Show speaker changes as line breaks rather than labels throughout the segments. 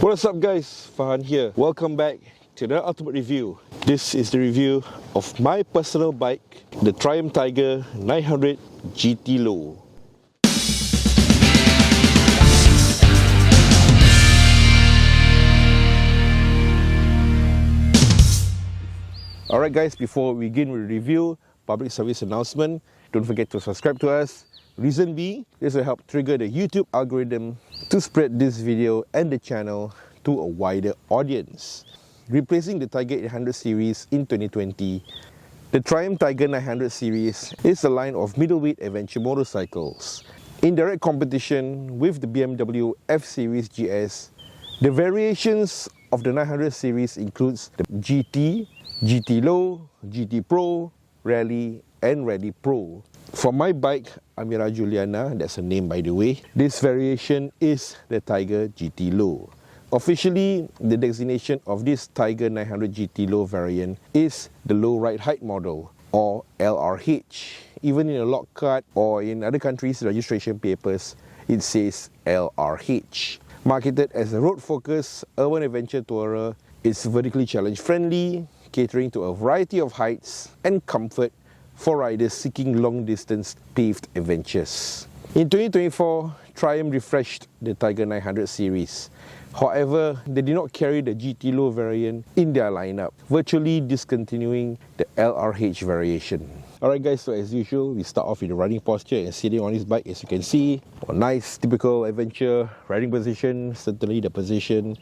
What's up guys, Farhan here. Welcome back to the ultimate review. This is the review of my personal bike, the Triumph Tiger 900 GT Low. Alright guys, before we begin with the review, public service announcement, don't forget to subscribe to us. Reason being, this will help trigger the YouTube algorithm to spread this video and the channel to a wider audience. Replacing the Tiger 800 series in 2020, the Triumph Tiger 900 series is a line of middleweight adventure motorcycles. In direct competition with the BMW F Series GS, the variations of the 900 series includes the GT, GT Low, GT Pro, Rally and Rally Pro. For my bike, Amirah Juliana, that's her name by the way, this variation is the Tiger GT Low. Officially, the designation of this Tiger 900 GT Low variant is the Low Ride Height model, or LRH. Even in a lock card or in other countries' registration papers, it says LRH. Marketed as a road-focused urban adventure tourer, it's vertically challenge friendly, catering to a variety of heights and comfort for riders seeking long-distance paved adventures. In 2024, Triumph refreshed the Tiger 900 series. However, they did not carry the GT Low variant in their lineup, virtually discontinuing the LRH variation. Alright guys, so as usual, we start off with the riding posture and sitting on this bike. As you can see, a nice typical adventure riding position, certainly the position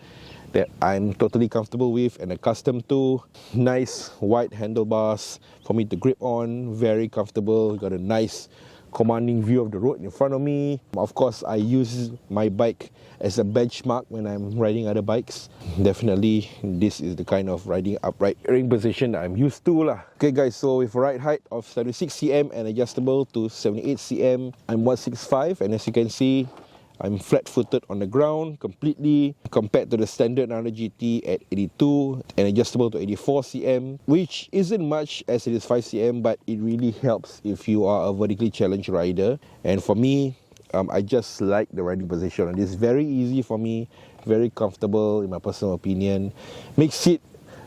that I'm totally comfortable with and accustomed to. Nice wide handlebars for me to grip on, very comfortable. Got a nice commanding view of the road in front of me. Of course, I use my bike as a benchmark when I'm riding other bikes. Definitely, this is the kind of riding upright riding position that I'm used to lah. Okay guys, so with a ride height of 76 cm and adjustable to 78 cm, I'm 165, and as you can see, I'm flat-footed on the ground completely compared to the standard 900 GT at 82 and adjustable to 84 cm, which isn't much as it is 5 cm, but it really helps if you are a vertically challenged rider. And for me, I just like the riding position, and it's very easy for me, very comfortable in my personal opinion. Makes it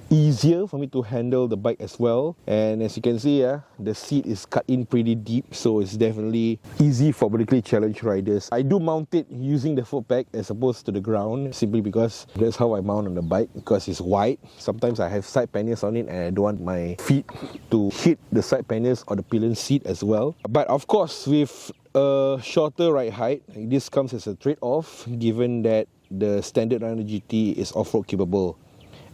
easier for me to handle the bike as well. And as you can see, the seat is cut in pretty deep, so it's definitely easy for vertically challenged riders. I do mount it using the foot peg as opposed to the ground, simply because that's how I mount on the bike, because it's wide. Sometimes I have side panniers on it and I don't want my feet to hit the side panniers or the pillion seat as well. But of course, with a shorter ride height, this comes as a trade-off, given that the standard 900 GT is off-road capable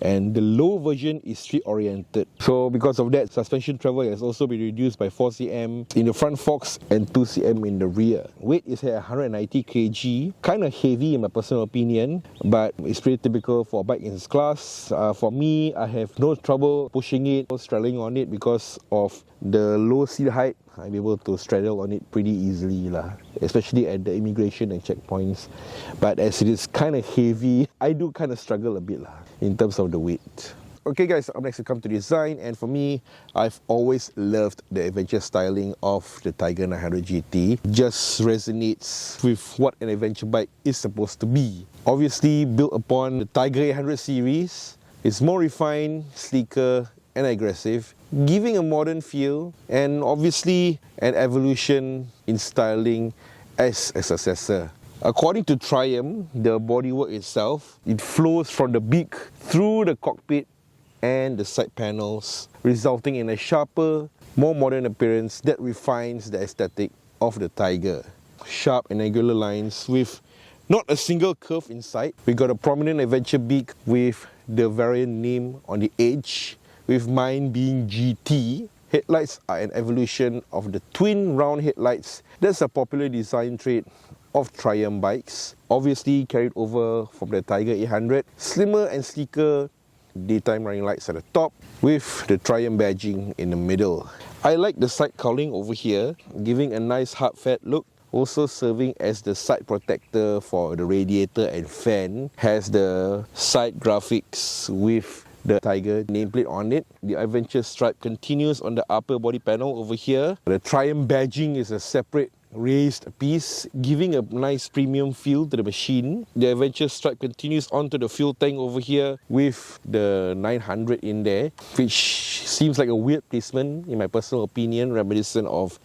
and the low version is street oriented. So because of that, suspension travel has also been reduced by 4 cm in the front forks and 2 cm in the rear. Weight is at 190 kg, kind of heavy in my personal opinion, but it's pretty typical for a bike in this class. For me, I have no trouble pushing it or straddling on it because of the low seat height. I'm able to straddle on it pretty easily lah, especially at the immigration and checkpoints. But as it is kind of heavy, I do kind of struggle a bit lah in terms of the weight. Okay guys, up next we come to design, and for me, I've always loved the adventure styling of the Tiger 900 GT. Just resonates with what an adventure bike is supposed to be. Obviously built upon the Tiger 800 series, it's more refined, sleeker and aggressive, giving a modern feel, and obviously an evolution in styling as a successor. According to Triumph, the bodywork itself, it flows from the beak through the cockpit and the side panels, resulting in a sharper, more modern appearance that refines the aesthetic of the Tiger. Sharp and angular lines with not a single curve in sight. We got a prominent adventure beak with the variant name on the edge, with mine being GT. Headlights are an evolution of the twin round headlights. That's a popular design trait of Triumph bikes, obviously carried over from the Tiger 800. Slimmer and sleeker daytime running lights at the top with the Triumph badging in the middle. I like the side cowling over here, giving a nice hard fat look, also serving as the side protector for the radiator and fan. Has the side graphics with the Tiger nameplate on it. The adventure stripe continues on the upper body panel over here. The Triumph badging is a separate raised piece, giving a nice premium feel to the machine. The adventure stripe continues onto the fuel tank over here with the 900 in there, which seems like a weird placement in my personal opinion, reminiscent of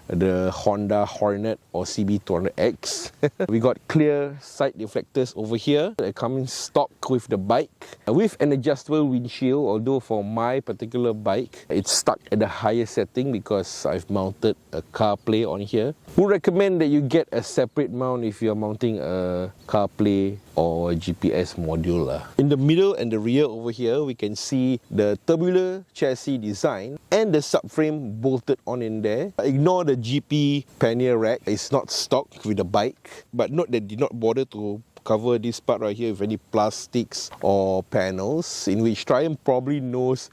the Honda Hornet or CB200X. We got clear side reflectors over here that come in stock with the bike, with an adjustable windshield, although for my particular bike it's stuck at the highest setting because I've mounted a CarPlay on here. Would recommend that you get a separate mount if you're mounting a CarPlay or a GPS module. In the middle and the rear over here, we can see the tubular chassis design and the subframe bolted on in there. Ignore the GP pannier rack, it's not stock with the bike, but note that did not bother to cover this part right here with any plastics or panels, in which Triumph probably knows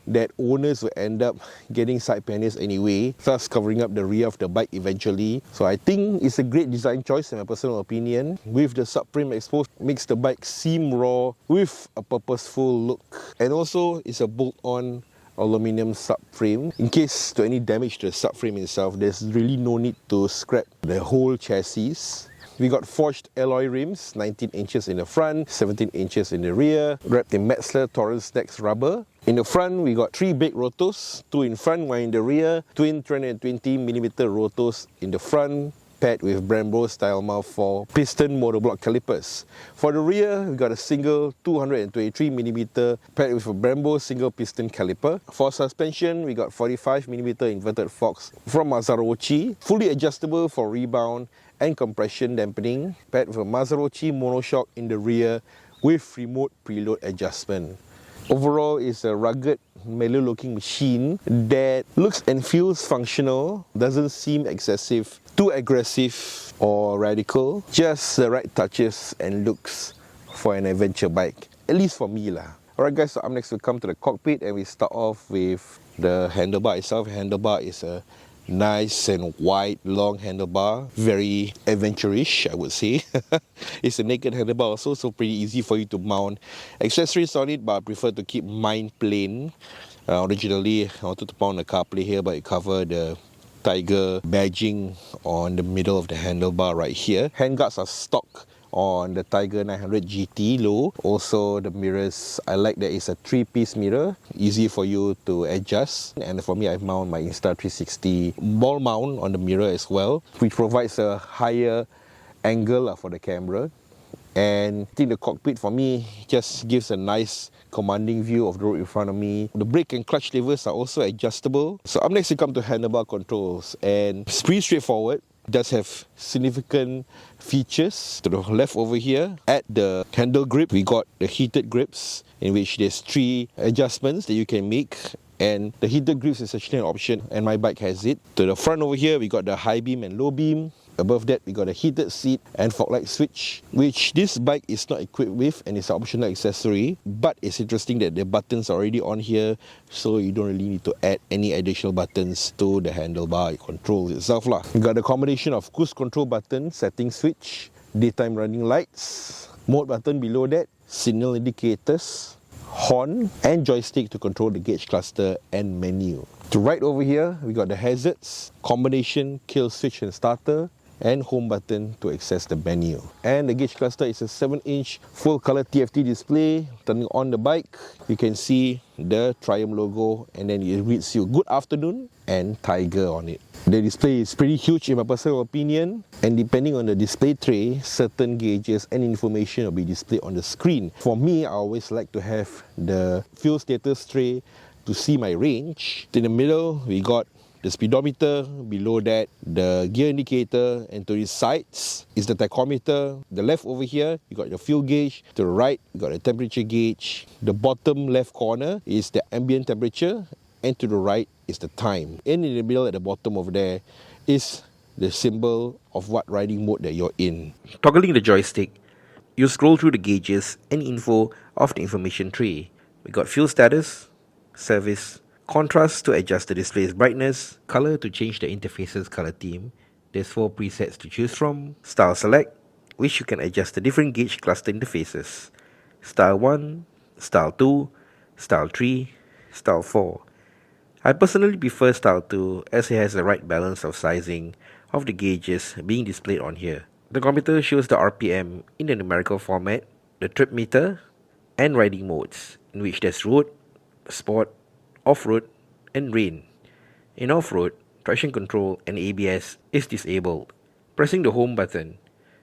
that owners will end up getting side panels anyway, thus covering up the rear of the bike eventually. So I think it's a great design choice in my personal opinion. With the subframe exposed, makes the bike seem raw with a purposeful look. And also it's a bolt-on aluminium subframe. In case to any damage to the subframe itself, there's really no need to scrap the whole chassis. We got forged alloy rims, 19 inches in the front, 17 inches in the rear, wrapped in Metzler Torrance Next rubber. In the front, we got 3 big rotos, 2 in front, 1 in the rear, twin 320mm rotos in the front, paired with Brembo style mouth for piston monoblock calipers. For the rear, we got a single 223mm paired with a Brembo single piston caliper. For suspension, we got 45mm inverted forks from Maserati, fully adjustable for rebound and compression dampening, paired with a Maserati monoshock in the rear with remote preload adjustment. Overall, it's a rugged, mellow looking machine that looks and feels functional, doesn't seem excessive, too aggressive or radical, just the right touches and looks for an adventure bike, at least for me lah. Alright guys, so up next we come to the cockpit and we start off with the handlebar itself. The handlebar is a nice and wide, long handlebar, very adventure-ish, I would say. It's a naked handlebar also, so pretty easy for you to mount accessories on it, but I prefer to keep mine plain. Originally, I wanted to mount a CarPlay here, but it covered the Tiger badging on the middle of the handlebar right here. Handguards are stock on the Tiger 900 GT low. Also the mirrors, I like that it's a 3-piece mirror, easy for you to adjust. And for me, I mount my Insta360 ball mount on the mirror as well, which provides a higher angle for the camera. And I think the cockpit for me just gives a nice commanding view of the road in front of me. The brake and clutch levers are also adjustable. So up next we come to handlebar controls, and it's pretty straightforward. It does have significant features. To the left over here, at the handle grip, we got the heated grips, in which there's 3 adjustments that you can make. And the heated grips is actually an option, and my bike has it. To the front over here, we got the high beam and low beam. Above that, we got a heated seat and fog light switch, which this bike is not equipped with and it's an optional accessory. But it's interesting that the buttons are already on here, so you don't really need to add any additional buttons to the handlebar controls itself lah. We got a combination of cruise control button, setting switch, daytime running lights, mode button below that, signal indicators, horn and joystick to control the gauge cluster and menu. To right over here, we got the hazards, combination, kill switch and starter, and home button to access the menu. And the gauge cluster is a 7-inch full color TFT display. Turning on the bike, you can see the Triumph logo, and then it reads you good afternoon and Tiger on it. The display is pretty huge in my personal opinion, and depending on the display tray, certain gauges and information will be displayed on the screen. For me, I always like to have the fuel status tray to see my range. In the middle, we got the speedometer, below that the gear indicator, and to the sides is the tachometer. The left over here, you got your fuel gauge. To the right, you got a temperature gauge. The bottom left corner is the ambient temperature, and to the right is the time. And in the middle at the bottom over there is the symbol of what riding mode that you're in.
Toggling the joystick, you scroll through the gauges and info of the information tray. We got fuel status, service, contrast to adjust the display's brightness, color to change the interface's color theme. There's 4 presets to choose from. Style select, which you can adjust the different gauge cluster interfaces. Style 1, Style 2, Style 3, Style 4. I personally prefer Style 2 as it has the right balance of sizing of the gauges being displayed on here. The computer shows the RPM in the numerical format, the trip meter, and riding modes, in which there's road, sport, off-road, and rain. In off-road, traction control and ABS is disabled. Pressing the home button,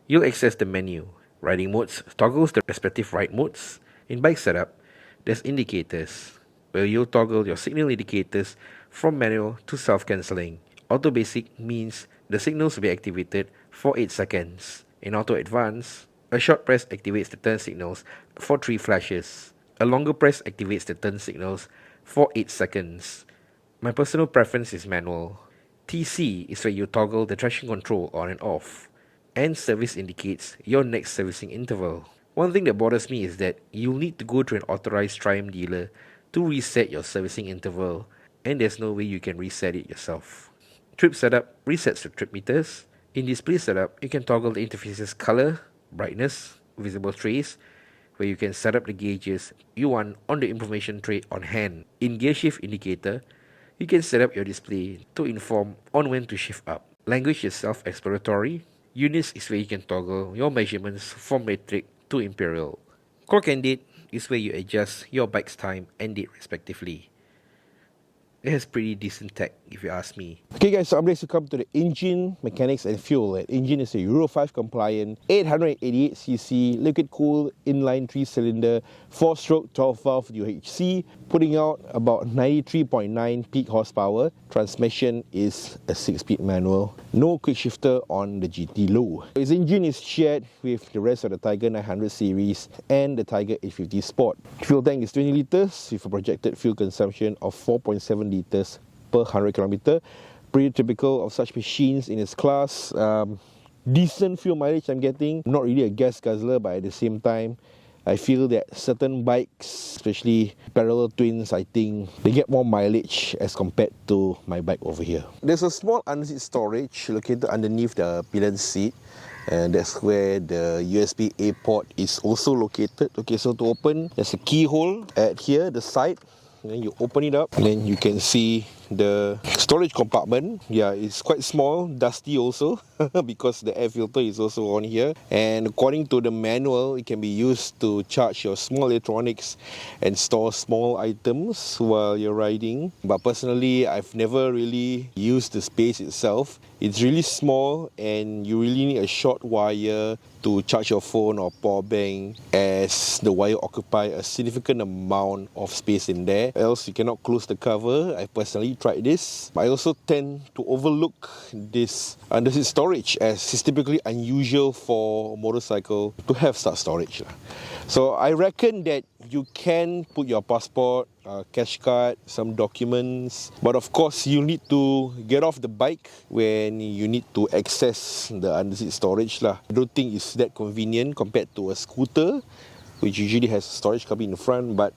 you'll access the menu. Riding modes toggles the respective ride modes. In bike setup, there's indicators, where you'll toggle your signal indicators from manual to self-cancelling. Auto basic means the signals will be activated for 8 seconds. In auto advance, a short press activates the turn signals for 3 flashes. A longer press activates the turn signals for 8 seconds. My personal preference is manual. TC is where you toggle the traction control on and off. And service indicates your next servicing interval. One thing that bothers me is that you'll need to go to an authorized Triumph dealer to reset your servicing interval, and there's no way you can reset it yourself. Trip setup resets the trip meters. In display setup, you can toggle the interface's color, brightness, visible trace, where you can set up the gauges you want on the information tray on hand. In gear shift indicator, you can set up your display to inform on when to shift up. Language is self-explanatory. Units is where you can toggle your measurements from metric to imperial. Clock and date is where you adjust your bike's time and date respectively. It has pretty decent tech, if you ask me.
Okay guys, so I'm next to come to the engine, mechanics and fuel. The engine is a Euro 5 compliant 888cc liquid cooled inline 3-cylinder 4-stroke 12 valve UHC, putting out about 93.9 peak horsepower. Transmission is a 6-speed manual. No quick shifter on the GT Low. Its engine is shared with the rest of the Tiger 900 series and the Tiger 850 Sport. Fuel tank is 20 litres with a projected fuel consumption of 4.7 litres per 100 km. Pretty typical of such machines in its class. Decent fuel mileage I'm getting. Not really a gas guzzler, but at the same time, I feel that certain bikes, especially parallel twins, I think they get more mileage as compared to my bike over here. There's a small underseat storage located underneath the pillion seat, and that's where the USB-A port is also located. Okay, so to open, there's a keyhole at here, the side. And then you open it up, and then you can see the storage compartment. Yeah, it's quite small, dusty also because the air filter is also on here. And according to the manual, it can be used to charge your small electronics and store small items while you're riding. But personally, I've never really used the space itself. It's really small and you really need a short wire to charge your phone or power bank, as the wire occupy a significant amount of space in there. Else you cannot close the cover. I personally tried this. I also tend to overlook this underseat storage, as it's typically unusual for a motorcycle to have such storage. So I reckon that you can put your passport, cash card, some documents, but of course you need to get off the bike when you need to access the underseat storage lah. I don't think it's that convenient compared to a scooter, which usually has storage cabin in the front, but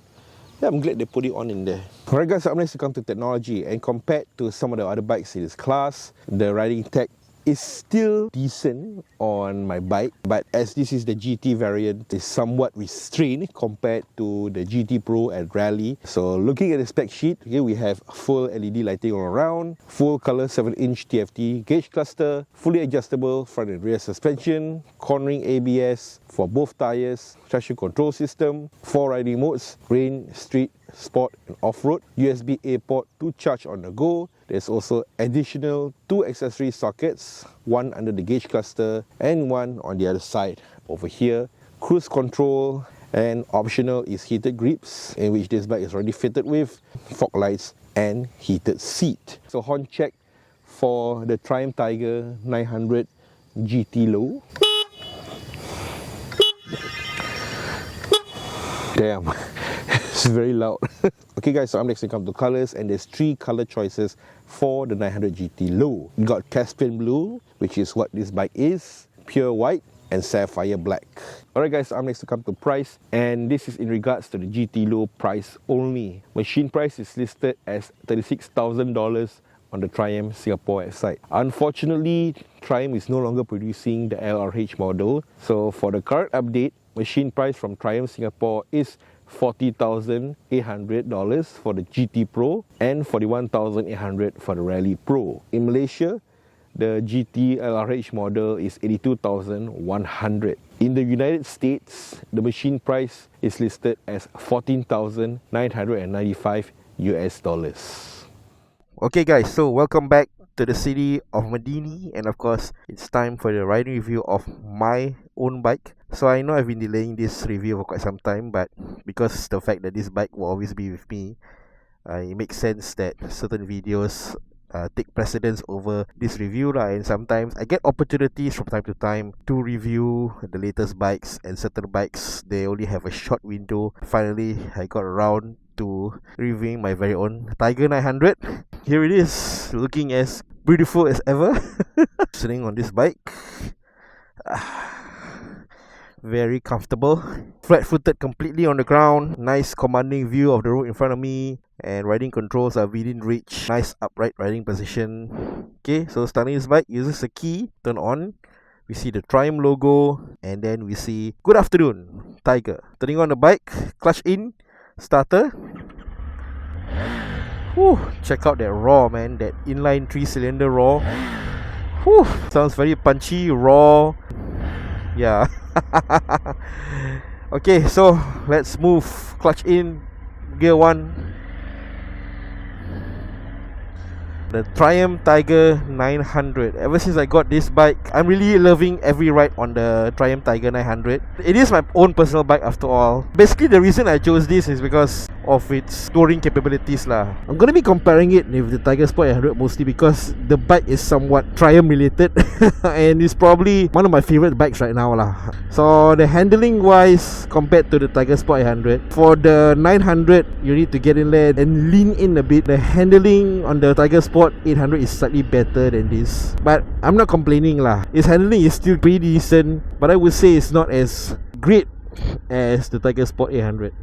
yeah, I'm glad they put it on in there. Alright guys, so I'm next to come to technology, and compared to some of the other bikes in this class, the riding tech is still decent on my bike, but as this is the GT variant, it's somewhat restrained compared to the GT Pro and Rally. So looking at the spec sheet, here we have full LED lighting all around, full color 7-inch TFT gauge cluster, fully adjustable front and rear suspension, cornering ABS for both tires, traction control system, 4 riding modes, rain, street, sport and off-road, USB-A port to charge on the go. There's also additional 2 accessory sockets, one under the gauge cluster and one on the other side over here. Cruise control, and optional is heated grips, in which this bike is already fitted with, fog lights and heated seat. So horn check for the Triumph Tiger 900 GT Low. Damn, it's very loud. Okay guys, so I'm next to come to colors, and there's 3 color choices for the 900 GT Low. You got Caspian Blue, which is what this bike is, Pure White and Sapphire Black. Alright guys, so I'm next to come to price, and this is in regards to the GT Low price only. Machine price is listed as $36,000 on the Triumph Singapore website. Unfortunately, Triumph is no longer producing the LRH model, so for the current update, machine price from Triumph Singapore is $40,800 for the GT Pro and $41,800 for the Rally Pro. In Malaysia, The GT LRH model is 82,100. In the United States, the machine price is listed as 14,995 US dollars.
Okay guys, so welcome back to the city of Medini, and of course it's time for the riding review of my own bike. So I know I've been delaying this review for quite some time, but because the fact that this bike will always be with me, it makes sense that certain videos take precedence over this review lah. And sometimes I get opportunities from time to time to review the latest bikes, and certain bikes they only have a short window. Finally I got around to reviewing my very own Tiger 900. Here it is, looking as beautiful as ever. Sitting on this bike, very comfortable, flat-footed completely on the ground, nice commanding view of the road in front of me, and riding controls are within reach, nice upright riding position. Okay, so starting this bike uses a key, turn on, we see the Triumph logo, and then we see good afternoon Tiger. Turning on the bike, clutch in, starter. Whew, check out that raw, man, that inline 3-cylinder raw. Whew, sounds very punchy, raw. Yeah. Okay, so let's move. Clutch in, gear 1. The Triumph Tiger 900. Ever since I got this bike, I'm really loving every ride on the Triumph Tiger 900. It is my own personal bike after all. Basically the reason I chose this is because of its touring capabilities lah. I'm gonna be comparing it with the Tiger Sport 800 mostly because the bike is somewhat Triumph related and it's probably one of my favorite bikes right now lah. So the handling wise, compared to the Tiger Sport 800, for the 900 you need to get in there and lean in a bit. The handling on the Tiger Sport 800 is slightly better than this, but I'm not complaining lah. Its handling is still pretty decent, but I would say it's not as great as the Tiger Sport 800.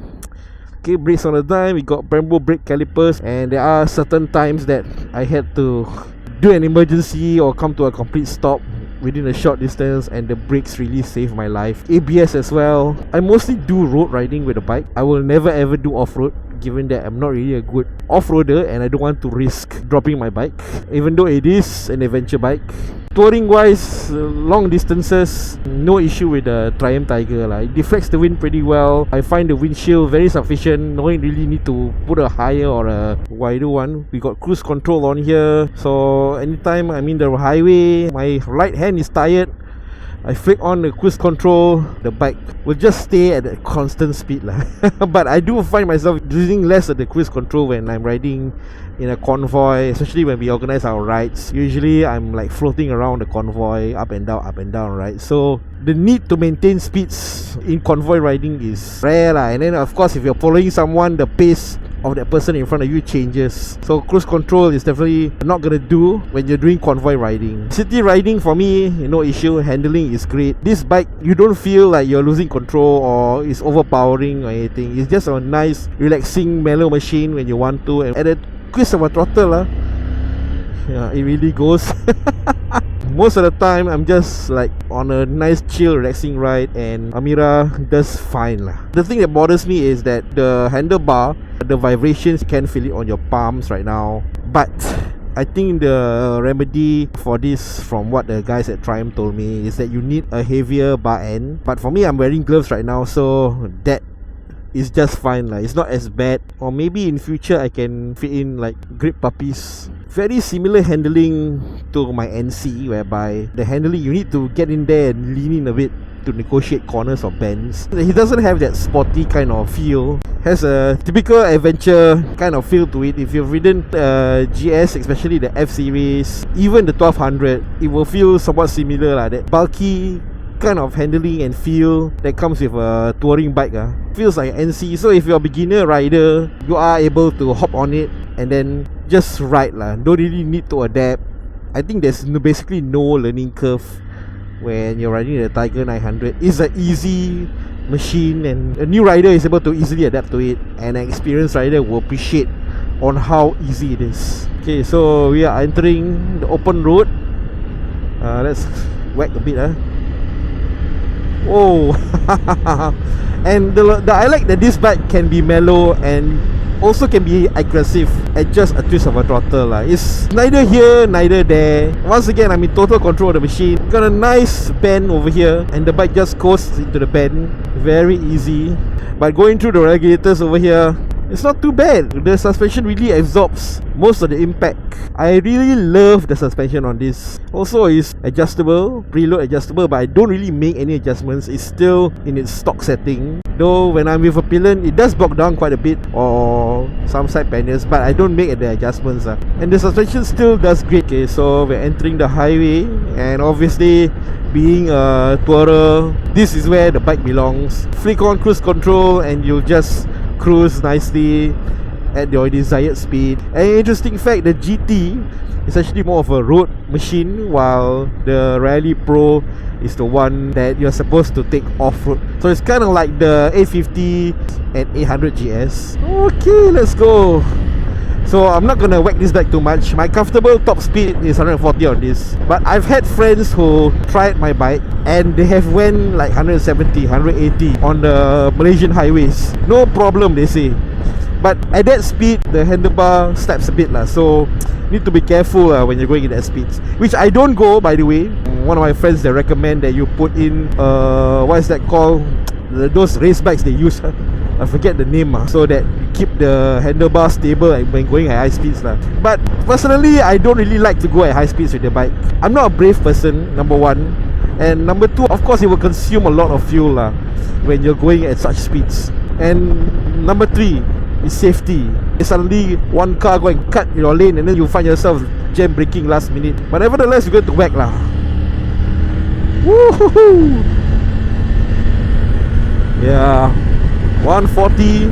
Okay, brakes on the dime, we got Brembo brake calipers, and there are certain times that I had to do an emergency or come to a complete stop within a short distance, and the brakes really saved my life. ABS as well. I mostly do road riding with a bike. I will never ever do off-road, given that I'm not really a good off-roader and I don't want to risk dropping my bike, even though it is an adventure bike. Touring wise, long distances, no issue with the Triumph Tiger lah. It deflects the wind pretty well. I find the windshield very sufficient. No really need to put a higher or a wider one. We got cruise control on here, so anytime I'm in the highway, my right hand is tired, I flick on the cruise control, the bike will just stay at a constant speed lah. But I do find myself using less of the cruise control when I'm riding in a convoy, especially when we organize our rides. Usually I'm like floating around the convoy, up and down, right? So the need to maintain speeds in convoy riding is rare lah. And then of course if you're following someone, the pace of that person in front of you changes. So cruise control is definitely not gonna do when you're doing convoy riding. City riding for me, no issue. Handling is great. This bike, you don't feel like you're losing control or it's overpowering or anything. It's just a nice, relaxing, mellow machine when you want to. And at the twist of a throttle, yeah, it really goes. Most of the time I'm just like on a nice chill relaxing ride, and Amirah does fine lah. The thing that bothers me is that the handlebar, the vibrations, you can feel it on your palms right now. But I think the remedy for this, from what the guys at Triumph told me, is that you need a heavier bar end. But for me, I'm wearing gloves right now, so that is just fine lah. It's not as bad. Or maybe in future I can fit in like grip puppies. Very similar handling to my NC, whereby the handling you need to get in there and lean in a bit to negotiate corners or bends. He doesn't have that sporty kind of feel. Has a typical adventure kind of feel to it. If you've ridden GS, especially the F series, even the 1200, it will feel somewhat similar lah. That bulky kind of handling and feel that comes with a touring bike feels like NC. So if you're a beginner rider, you are able to hop on it and then just ride lah. Don't really need to adapt. I think there's basically no learning curve when you're riding the Tiger 900. It's an easy machine and a new rider is able to easily adapt to it, and an experienced rider will appreciate on how easy it is. Okay, so we are entering the open road. Let's whack a bit Oh. And I like that this bike can be mellow and
also can be aggressive at just a twist of a throttle. It's neither here, neither there. Once again, I'm in total control of the machine. Got a nice bend over here, and the bike just coasts into the bend. Very easy. But going through the regulators over here, it's not too bad. The suspension really absorbs most of the impact. I really love the suspension on this. Also, it's adjustable, preload adjustable, but I don't really make any adjustments. It's still in its stock setting. Though when I'm with a pillion, it does block down quite a bit, or some side panels, but I don't make the adjustments. And the suspension still does great. Okay, so we're entering the highway, and obviously, being a tourer, this is where the bike belongs. Flick on cruise control and you'll just cruise nicely at your desired speed. An interesting fact, the GT is actually more of a road machine, while the Rally Pro is the one that you're supposed to take off-road. So it's kind of like the 850 and 800 GS. Okay, let's go. So I'm not gonna whack this bike too much. My comfortable top speed is 140 on this. But I've had friends who tried my bike and they have went like 170, 180 on the Malaysian highways. No problem, they say. But at that speed, the handlebar snaps a bit lah. So need to be careful when you're going in that speeds. Which I don't go, by the way. One of my friends, they recommend that you put in what is that called? Those race bikes they use. I forget the name, so that you keep the handlebar stable when going at high speeds lah. But personally, I don't really like to go at high speeds with the bike. I'm not a brave person, number one. And number two, of course, it will consume a lot of fuel lah when you're going at such speeds. And number three is safety. Suddenly one car go and cut your lane, and then you find yourself jam braking last minute. But nevertheless, you're going to whack lah. Woohoo! Yeah, 140,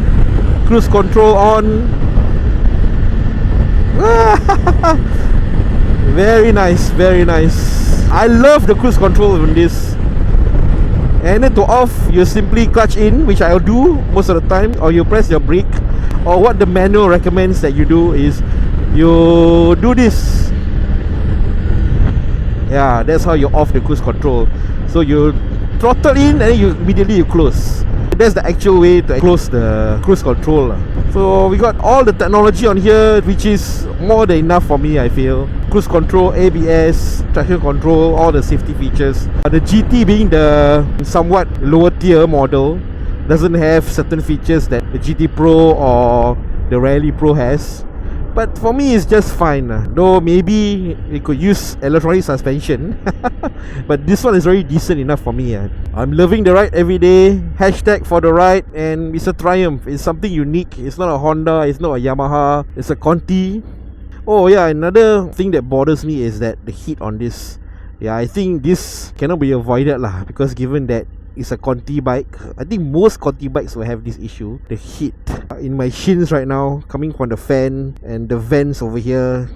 cruise control on. Very nice, very nice. I love the cruise control on this. And then to off, you simply clutch in, which I'll do most of the time, or you press your brake. Or what the manual recommends that you do is you do this. Yeah, that's how you off the cruise control. So you throttle in and then you immediately close. That's the actual way to close the cruise control. So we got all the technology on here, which is more than enough for me, I feel. Cruise control, ABS, traction control, all the safety features. The GT being the somewhat lower tier model, doesn't have certain features that the GT Pro or the Rally Pro has. But for me, it's just fine. Though maybe it could use electronic suspension. But this one is very decent enough for me. I'm loving the ride every day. Hashtag for the ride. And it's a triumph. It's something unique. It's not a Honda. It's not a Yamaha. It's a Conti. Oh yeah, another thing that bothers me is that the heat on this. Yeah, I think this cannot be avoided lah, because given that it's a Conti bike, I think most Conti bikes will have this issue. The heat in my shins right now, coming from the fan and the vents over here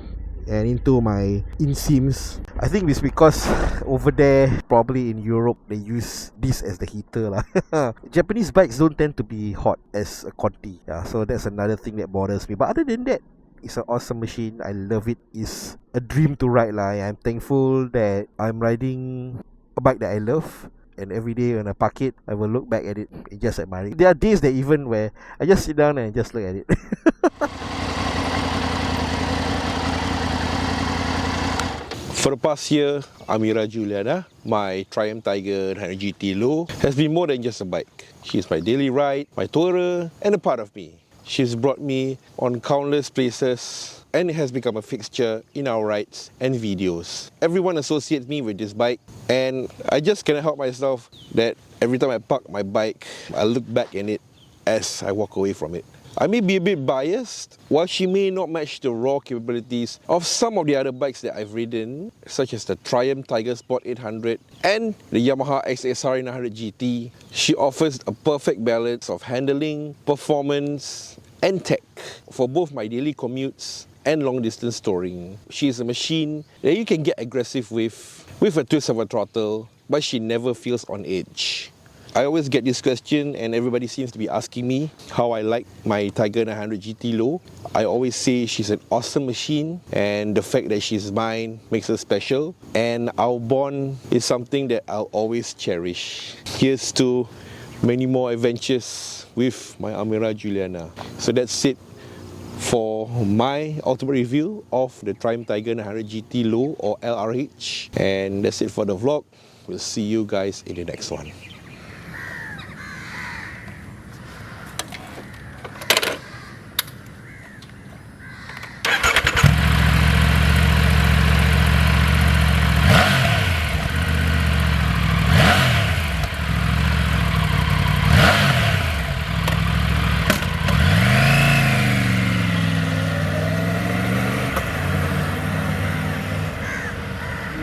and into my inseams. I think it's because over there, probably in Europe, they use this as the heater lah. Japanese bikes don't tend to be hot as a Conti. Yeah, so that's another thing that bothers me. But other than that, it's an awesome machine. I love it. It's a dream to ride lah. I'm thankful that I'm riding a bike that I love. And every day when I park it, I will look back at it and just admire it. There are days that even where I just sit down and just look at it.
For the past year, Amirah Juliana, my Triumph Tiger 100 GT Low, has been more than just a bike. She's my daily ride, my tourer, and a part of me. She's brought me on countless places and it has become a fixture in our rides and videos. Everyone associates me with this bike, and I just cannot help myself that every time I park my bike, I look back in it as I walk away from it. I may be a bit biased, while she may not match the raw capabilities of some of the other bikes that I've ridden, such as the Triumph Tiger Sport 800 and the Yamaha XSR 900 GT. She offers a perfect balance of handling, performance and tech for both my daily commutes and long distance touring. She is a machine that you can get aggressive with a twist of a throttle, but she never feels on edge. I always get this question and everybody seems to be asking me how I like my Tiger 900 GT Low. I always say she's an awesome machine, and the fact that she's mine makes her special, and our bond is something that I'll always cherish. Here's to many more adventures with my Amirah Juliana. So that's it
for my ultimate review of the Triumph Tiger 900 GT Low or LRH. And that's it for the vlog. We'll see you guys in the next one.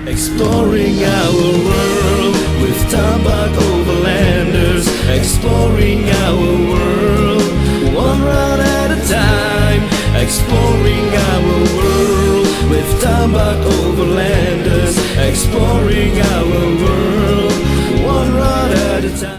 Exploring our world with Tabak Overlanders. Exploring our world, one ride at a time. Exploring our world with Tabak Overlanders. Exploring our world, one ride at a time.